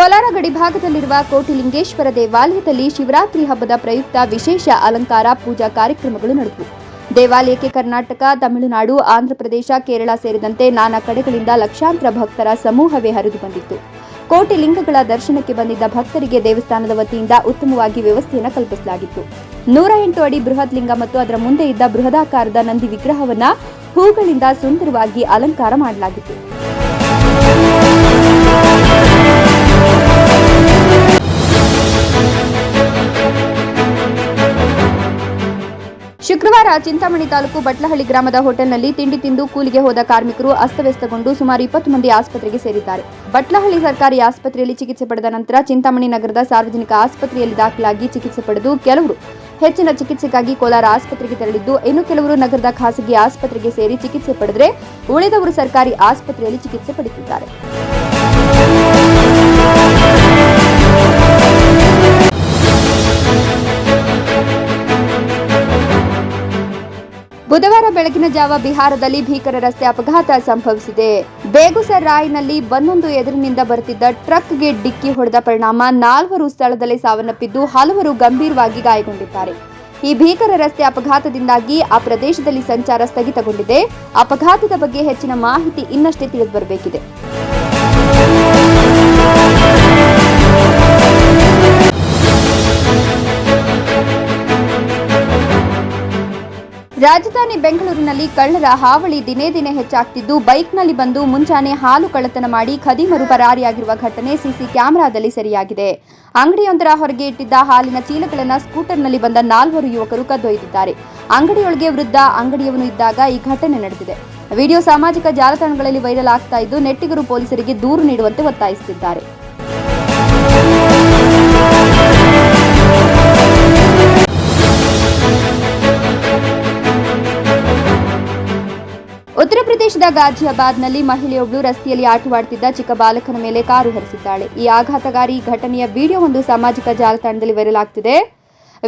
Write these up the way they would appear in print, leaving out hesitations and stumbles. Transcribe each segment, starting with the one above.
ಕೋಲಾರ ಗಡಿಭಾಗದಲ್ಲಿರುವ ಕೋಟಿಲಿಂಗೇಶ್ವರ ದೇವಾಲಯದಲ್ಲಿ ಶಿವರಾತ್ರಿ ಹಬ್ಬದ ಪ್ರಯುಕ್ತ ವಿಶೇಷ ಅಲಂಕಾರ ಪೂಜಾ ಕಾರ್ಯಕ್ರಮಗಳು ನಡೆದವು. ದೇವಾಲಯಕ್ಕೆ ಕರ್ನಾಟಕ, ತಮಿಳುನಾಡು, ಆಂಧ್ರಪ್ರದೇಶ, ಕೇರಳ ಸೇರಿದಂತೆ ನಾನಾ ಕಡೆಗಳಿಂದ ಲಕ್ಷಾಂತರ ಭಕ್ತರ ಸಮೂಹವೇ ಹರಿದು ಬಂದಿತ್ತು. ಕೋಟಿ ಲಿಂಗಗಳ ದರ್ಶನಕ್ಕೆ ಬಂದಿದ್ದ ಭಕ್ತರಿಗೆ ದೇವಸ್ಥಾನದ ವತಿಯಿಂದ ಉತ್ತಮವಾಗಿ ವ್ಯವಸ್ಥೆಯನ್ನು ಕಲ್ಪಿಸಲಾಗಿತ್ತು. 108 ಅಡಿ ಬೃಹತ್ ಲಿಂಗ ಮತ್ತು ಅದರ ಮುಂದೆ ಇದ್ದ ಬೃಹದಾಕಾರದ ನಂದಿ ವಿಗ್ರಹವನ್ನು ಹೂಗಳಿಂದ ಸುಂದರವಾಗಿ ಅಲಂಕಾರ ಮಾಡಲಾಗಿತ್ತು. ಶುಕ್ರವಾರ ಚಿಂತಾಮಣಿ ತಾಲೂಕು ಬಟ್ಲಹಳ್ಳಿ ಗ್ರಾಮದ ಹೋಟೆಲ್ನಲ್ಲಿ ತಿಂಡಿ ತಿಂದು ಕೂಲಿಗೆ ಹೋದ ಕಾರ್ಮಿಕರು ಅಸ್ತವ್ಯಸ್ತಗೊಂಡು ಸುಮಾರು 20 ಮಂದಿ ಆಸ್ಪತ್ರೆಗೆ ಸೇರಿದ್ದಾರೆ. ಬಟ್ಲಹಳ್ಳಿ ಸರ್ಕಾರಿ ಆಸ್ಪತ್ರೆಯಲ್ಲಿ ಚಿಕಿತ್ಸೆ ಪಡೆದ ನಂತರ ಚಿಂತಾಮಣಿ ನಗರದ ಸಾರ್ವಜನಿಕ ಆಸ್ಪತ್ರೆಯಲ್ಲಿ ದಾಖಲಾಗಿ ಚಿಕಿತ್ಸೆ ಪಡೆದು ಕೆಲವರು ಹೆಚ್ಚಿನ ಚಿಕಿತ್ಸೆಗಾಗಿ ಕೋಲಾರ ಆಸ್ಪತ್ರೆಗೆ ತೆರಳಿದ್ದು, ಇನ್ನು ಕೆಲವರು ನಗರದ ಖಾಸಗಿ ಆಸ್ಪತ್ರೆಗೆ ಸೇರಿ ಚಿಕಿತ್ಸೆ ಪಡೆದರೆ ಉಳಿದವರು ಸರ್ಕಾರಿ ಆಸ್ಪತ್ರೆಯಲ್ಲಿ ಚಿಕಿತ್ಸೆ ಪಡೆದಿದ್ದಾರೆ. ಬುಧವಾರ ಬೆಳಗಿನ ಜಾವ ಬಿಹಾರದಲ್ಲಿ ಭೀಕರ ರಸ್ತೆ ಅಪಘಾತ ಸಂಭವಿಸಿದೆ. ಬೇಗುಸರಾಯ್ನಲ್ಲಿ ಬಂದೊಂದು ಎದುರಿನಿಂದ ಬರುತ್ತಿದ್ದ ಟ್ರಕ್ಗೆ ಡಿಕ್ಕಿ ಹೊಡೆದ ಪರಿಣಾಮ 4 ಸ್ಥಳದಲ್ಲೇ ಸಾವನ್ನಪ್ಪಿದ್ದು, ಹಲವರು ಗಂಭೀರವಾಗಿ ಗಾಯಗೊಂಡಿದ್ದಾರೆ. ಈ ಭೀಕರ ರಸ್ತೆ ಅಪಘಾತದಿಂದಾಗಿ ಆ ಪ್ರದೇಶದಲ್ಲಿ ಸಂಚಾರ ಸ್ಥಗಿತಗೊಂಡಿದೆ. ಅಪಘಾತದ ಬಗ್ಗೆ ಹೆಚ್ಚಿನ ಮಾಹಿತಿ ಇನ್ನಷ್ಟೇ ತಿಳಿದುಬರಬೇಕಿದೆ. ರಾಜಧಾನಿ ಬೆಂಗಳೂರಿನಲ್ಲಿ ಕಳ್ಳರ ಹಾವಳಿ ದಿನೇ ದಿನೇ ಹೆಚ್ಚಾಗ್ತಿದ್ದು, ಬೈಕ್ನಲ್ಲಿ ಬಂದು ಮುಂಜಾನೆ ಹಾಲು ಕಳ್ಳತನ ಮಾಡಿ ಖದೀಮರು ಪರಾರಿಯಾಗಿರುವ ಘಟನೆ ಸಿಸಿ ಕ್ಯಾಮೆರಾದಲ್ಲಿ ಸೆರೆಯಾಗಿದೆ. ಅಂಗಡಿಯೊಂದರ ಹೊರಗೆ ಇಟ್ಟಿದ್ದ ಹಾಲಿನ ಚೀಲಗಳನ್ನು ಸ್ಕೂಟರ್ನಲ್ಲಿ ಬಂದ 4 ಯುವಕರು ಕದ್ದೊಯ್ದಿದ್ದಾರೆ. ಅಂಗಡಿಯೊಳಗೆ ವೃದ್ಧ ಅಂಗಡಿಯವನು ಇದ್ದಾಗ ಈ ಘಟನೆ ನಡೆದಿದೆ. ವಿಡಿಯೋ ಸಾಮಾಜಿಕ ಜಾಲತಾಣಗಳಲ್ಲಿ ವೈರಲ್ ಆಗ್ತಾ ಇದ್ದು, ನೆಟ್ಟಿಗರು ಪೊಲೀಸರಿಗೆ ದೂರು ನೀಡುವಂತೆ ಒತ್ತಾಯಿಸುತ್ತಿದ್ದಾರೆ. ಉತ್ತರ ಪ್ರದೇಶದ ಗಾಜಿಯಾಬಾದ್ನಲ್ಲಿ ಮಹಿಳೆಯೊಬ್ಬಳು ರಸ್ತೆಯಲ್ಲಿ ಆಟವಾಡುತ್ತಿದ್ದ ಚಿಕ್ಕ ಬಾಲಕನ ಮೇಲೆ ಕಾರು ಹರಿಸಿದ್ದಾಳೆ. ಈ ಆಘಾತಕಾರಿ ಘಟನೆಯ ವಿಡಿಯೋವೊಂದು ಸಾಮಾಜಿಕ ಜಾಲತಾಣದಲ್ಲಿ ವೈರಲ್ ಆಗ್ತಿದೆ.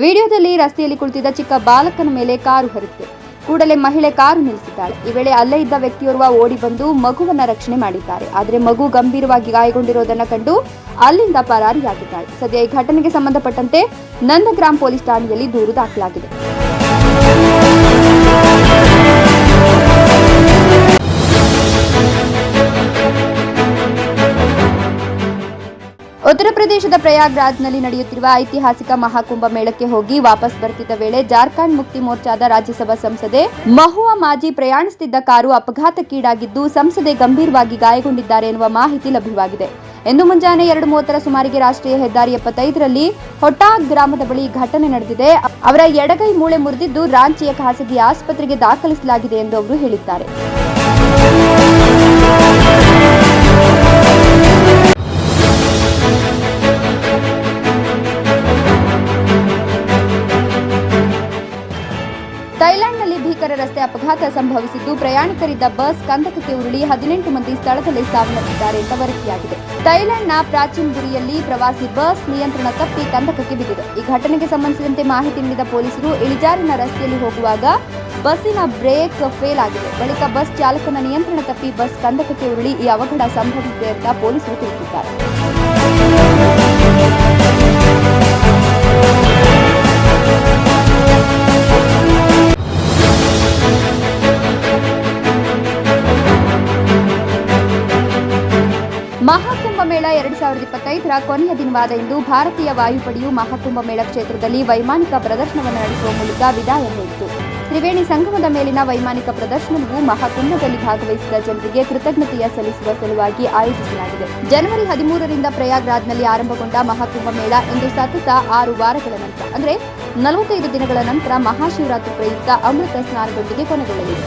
ವಿಡಿಯೋದಲ್ಲಿ ರಸ್ತೆಯಲ್ಲಿ ಕುಳಿತಿದ್ದ ಚಿಕ್ಕ ಬಾಲಕನ ಮೇಲೆ ಕಾರು ಹರಿದಿದೆ. ಕೂಡಲೇ ಮಹಿಳೆ ಕಾರು ನಿಲ್ಲಿಸಿದ್ದಾಳೆ. ಈ ವೇಳೆ ಅಲ್ಲೇ ಇದ್ದ ವ್ಯಕ್ತಿಯೋರ್ವ ಓಡಿ ಬಂದು ಮಗುವನ್ನ ರಕ್ಷಣೆ ಮಾಡಿದ್ದಾರೆ. ಆದರೆ ಮಗು ಗಂಭೀರವಾಗಿ ಗಾಯಗೊಂಡಿರುವುದನ್ನು ಕಂಡು ಅಲ್ಲಿಂದ ಪರಾರಿಯಾಗಿದ್ದಾಳೆ. ಸದ್ಯ ಈ ಘಟನೆಗೆ ಸಂಬಂಧಪಟ್ಟಂತೆ ನಂದಗ್ರಾಮ್ ಪೊಲೀಸ್ ಠಾಣೆಯಲ್ಲಿ ದೂರು ದಾಖಲಾಗಿದೆ. ಉತ್ತರ ಪ್ರದೇಶದ ಪ್ರಯಾಗ್ರಾಜ್ನಲ್ಲಿ ನಡೆಯುತ್ತಿರುವ ಐತಿಹಾಸಿಕ ಮಹಾಕುಂಭ ಮೇಳಕ್ಕೆ ಹೋಗಿ ವಾಪಸ್ ಬರ್ತಿದ್ದ ವೇಳೆ ಜಾರ್ಖಂಡ್ ಮುಕ್ತಿ ಮೋರ್ಚಾದ ರಾಜ್ಯಸಭಾ ಸಂಸದೆ ಮಹುವಾ ಮಾಜಿ ಪ್ರಯಾಣಿಸುತ್ತಿದ್ದ ಕಾರು ಅಪಘಾತಕ್ಕೀಡಾಗಿದ್ದು, ಸಂಸದೆ ಗಂಭೀರವಾಗಿ ಗಾಯಗೊಂಡಿದ್ದಾರೆ ಎನ್ನುವ ಮಾಹಿತಿ ಲಭ್ಯವಾಗಿದೆ. ಇಂದು ಮುಂಜಾನೆ 2:30 ಸುಮಾರಿಗೆ ರಾಷ್ಟ್ರೀಯ ಹೆದ್ದಾರಿ 75ರಲ್ಲಿ ಹೊಟಾಗ್ ಗ್ರಾಮದ ಬಳಿ ಘಟನೆ ನಡೆದಿದೆ. ಅವರ ಎಡಗೈ ಮೂಳೆ ಮುರಿದಿದ್ದು, ರಾಂಚಿಯ ಖಾಸಗಿ ಆಸ್ಪತ್ರೆಗೆ ದಾಖಲಿಸಲಾಗಿದೆ ಎಂದು ಅವರು ಹೇಳಿದ್ದಾರೆ. ಥೈಲ್ಯಾಂಡ್ನಲ್ಲಿ ಭೀಕರ ರಸ್ತೆ ಅಪಘಾತ ಸಂಭವಿಸಿದ್ದು, ಪ್ರಯಾಣಿಕರಿದ್ದ ಬಸ್ ಕಂದಕಕ್ಕೆ ಉರುಳಿ 18 ಮಂದಿ ಸ್ಥಳದಲ್ಲೇ ಸಾವನ್ನಪ್ಪಿದ್ದಾರೆ ಎಂದು ವರದಿಯಾಗಿದೆ. ಥೈಲ್ಯಾಂಡ್ನ ಪ್ರಾಚೀನ್ಬುರಿಯಲ್ಲಿ ಪ್ರವಾಸಿ ಬಸ್ ನಿಯಂತ್ರಣ ತಪ್ಪಿ ಕಂದಕಕ್ಕೆ ಬಿದ್ದಿದೆ. ಈ ಘಟನೆಗೆ ಸಂಬಂಧಿಸಿದಂತೆ ಮಾಹಿತಿ ನೀಡಿದ ಪೊಲೀಸರು ಇಳಿಜಾರಿನ ರಸ್ತೆಯಲ್ಲಿ ಹೋಗುವಾಗ ಬಸ್ಸಿನ ಬ್ರೇಕ್ ಫೇಲ್ ಆಗಿದೆ. ಬಳಿಕ ಬಸ್ ಚಾಲಕನ ನಿಯಂತ್ರಣ ತಪ್ಪಿ ಬಸ್ ಕಂದಕಕ್ಕೆ ಉರುಳಿ ಈ ಅವಘಡ ಸಂಭವಿಸಿದೆ ಅಂತ ಪೊಲೀಸರು ತಿಳಿಸಿದ್ದಾರೆ. ಮಹಾಕುಂಭ ಮೇಳ 2025ರ ಕೊನೆಯ ದಿನವಾದ ಇಂದು ಭಾರತೀಯ ವಾಯುಪಡೆಯು ಮಹಾಕುಂಭ ಮೇಳ ಕ್ಷೇತ್ರದಲ್ಲಿ ವೈಮಾನಿಕ ಪ್ರದರ್ಶನವನ್ನು ನಡೆಸುವ ಮೂಲಕ ವಿದಾಯ ಹೇಳಿತು. ತ್ರಿವೇಣಿ ಸಂಗಮದ ಮೇಲಿನ ವೈಮಾನಿಕ ಪ್ರದರ್ಶನವು ಮಹಾಕುಂಭದಲ್ಲಿ ಭಾಗವಹಿಸಿದ ಜನರಿಗೆ ಕೃತಜ್ಞತೆಯ ಸಲ್ಲಿಸುವ ಸಲುವಾಗಿ ಆಯೋಜಿಸಲಾಗಿದೆ. ಜನವರಿ 13ರಿಂದ ಪ್ರಯಾಗ್ರಾಜ್ನಲ್ಲಿ ಆರಂಭಗೊಂಡ ಮಹಾಕುಂಭ ಮೇಳ ಇಂದು ಸತತ 6 ವಾರಗಳ ನಂತರ ಅಂದರೆ 45 ದಿನಗಳ ನಂತರ ಮಹಾಶಿವರಾತ್ರಿ ಪ್ರಯುಕ್ತ ಅಮೃತ ಸ್ನಾನದೊಂದಿಗೆ ಕೊನೆಗೊಳ್ಳಲಿದೆ.